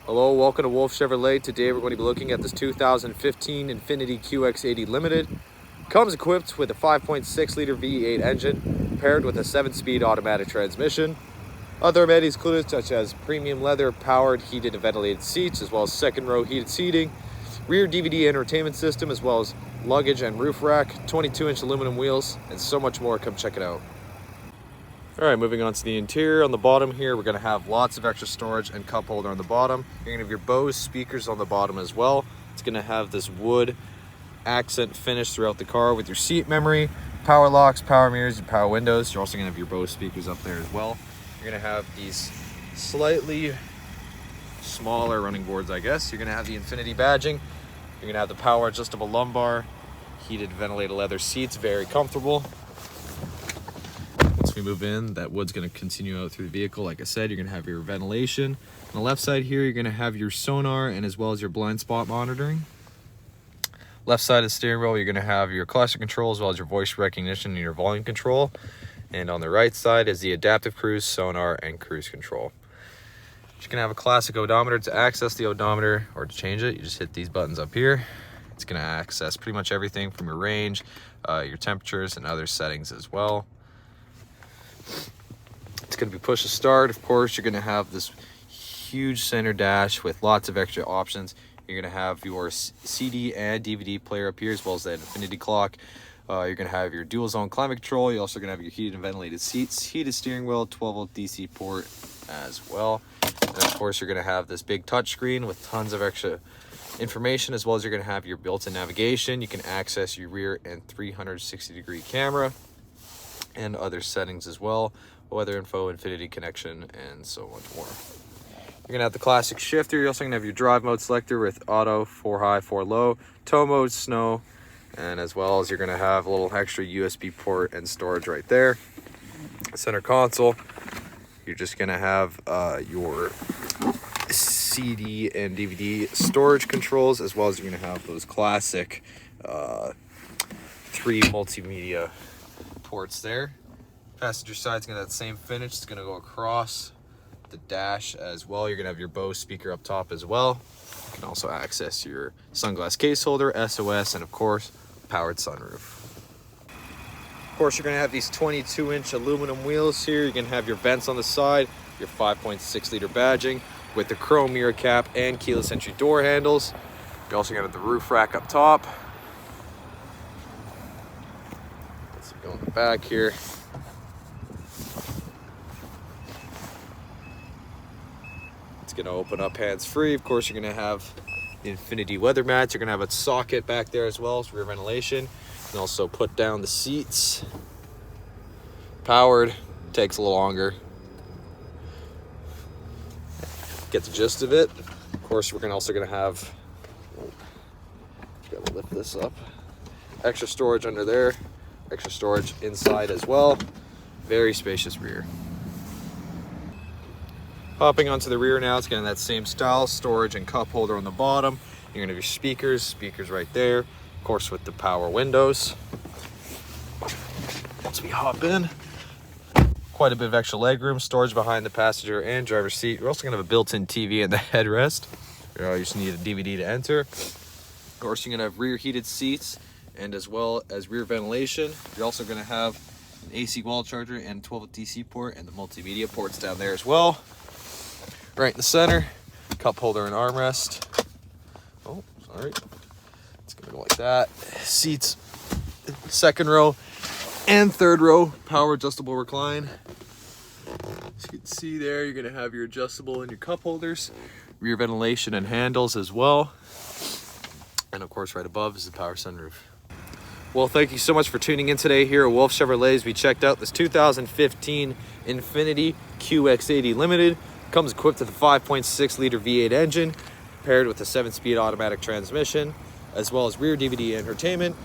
Hello, welcome to Wolfe Chevrolet. Today we're going to be looking at this 2015 Infiniti QX80 Limited. Comes equipped with a 5.6 liter V8 engine paired with a 7-speed automatic transmission. Other amenities included such as premium leather powered heated and ventilated seats, as well as second row heated seating, rear DVD entertainment system, as well as luggage and roof rack, 22-inch aluminum wheels, and so much more. Come check it out. All right, moving on to the interior. On the bottom here, we're going to have lots of extra storage and cup holder on the bottom. You're going to have your Bose speakers on the bottom as well. It's going to have this wood accent finish throughout the car with your seat memory, power locks, power mirrors, and power windows. You're also going to have your Bose speakers up there as well. You're going to have these slightly smaller running boards, I guess. You're going to have the Infiniti badging. You're going to have the power adjustable lumbar, heated ventilated leather seats, very comfortable. Once we move in, that wood's going to continue out through the vehicle. Like I said, you're going to have your ventilation. On the left side here, you're going to have your sonar and as well as your blind spot monitoring. Left side of the steering wheel, you're going to have your cluster control as well as your voice recognition and your volume control. And on the right side is the adaptive cruise, sonar, and cruise control. You're going to have a classic odometer. To access the odometer or to change it, you just hit these buttons up here. It's going to access pretty much everything from your range, your temperatures, and other settings as well. It's going to be push to start. Of course, you're going to have this huge center dash with lots of extra options. You're going to have your CD and DVD player up here, as well as that Infiniti clock. You're going to have your dual zone climate control. You're also going to have your heated and ventilated seats, heated steering wheel, 12-volt DC port as well. And of course, you're going to have this big touch screen with tons of extra information, as well as you're going to have your built-in navigation. You can access your rear and 360-degree camera and other settings as well, weather info, Infiniti connection, and so much more. You're gonna have the classic shifter. You're also gonna have your drive mode selector with auto, 4 high, 4 low, tow mode, snow, and as well as you're gonna have a little extra USB port and storage right there. Center console, you're just gonna have your CD and DVD storage controls, as well as you're gonna have those classic 3 multimedia ports there. Passenger side's gonna have the same finish. It's gonna go across the dash as well. You're gonna have your Bose speaker up top as well. You can also access your sunglass case holder, SOS, and of course, powered sunroof. Of course, you're gonna have these 22-inch aluminum wheels here. You're gonna have your vents on the side, your 5.6 liter badging with the chrome mirror cap and keyless entry door handles. You're also gonna have the roof rack up top. Let's go in the back here. It's going to open up hands-free. Of course, you're going to have the Infiniti weather mats. You're going to have a socket back there as well as rear ventilation. You can also put down the seats. Powered, takes a little longer. Get the gist of it. Of course, we're also going to have, got to lift this up, extra storage under there, extra storage inside as well. Very spacious rear. Hopping onto the rear now, it's getting that same style, storage and cup holder on the bottom. You're gonna have your speakers right there, of course with the power windows. Once we hop in, quite a bit of extra legroom, storage behind the passenger and driver's seat. You're also gonna have a built-in TV in the headrest. You just need a DVD to enter. Of course, you're gonna have rear heated seats and as well as rear ventilation. You're also gonna have an AC wall charger and 12-volt DC port and the multimedia ports down there as well. Right in the center, cup holder and armrest. Oh, sorry. It's gonna go like that. Seats, second row and third row, power adjustable recline. As you can see there, you're gonna have your adjustable and your cup holders, rear ventilation and handles as well. And of course, right above is the power sunroof. Well, thank you so much for tuning in today here at Wolfe Chevrolet as we checked out this 2015 Infiniti QX80 Limited. Comes equipped with a 5.6 liter V8 engine paired with a 7-speed automatic transmission, as well as rear DVD entertainment,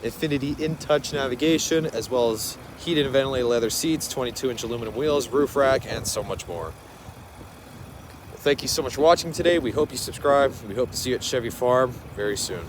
Infiniti InTouch navigation, as well as heated and ventilated leather seats, 22-inch aluminum wheels, roof rack, and so much more. Well, thank you so much for watching today. We hope you subscribe. We hope to see you at Chevy Farm very soon.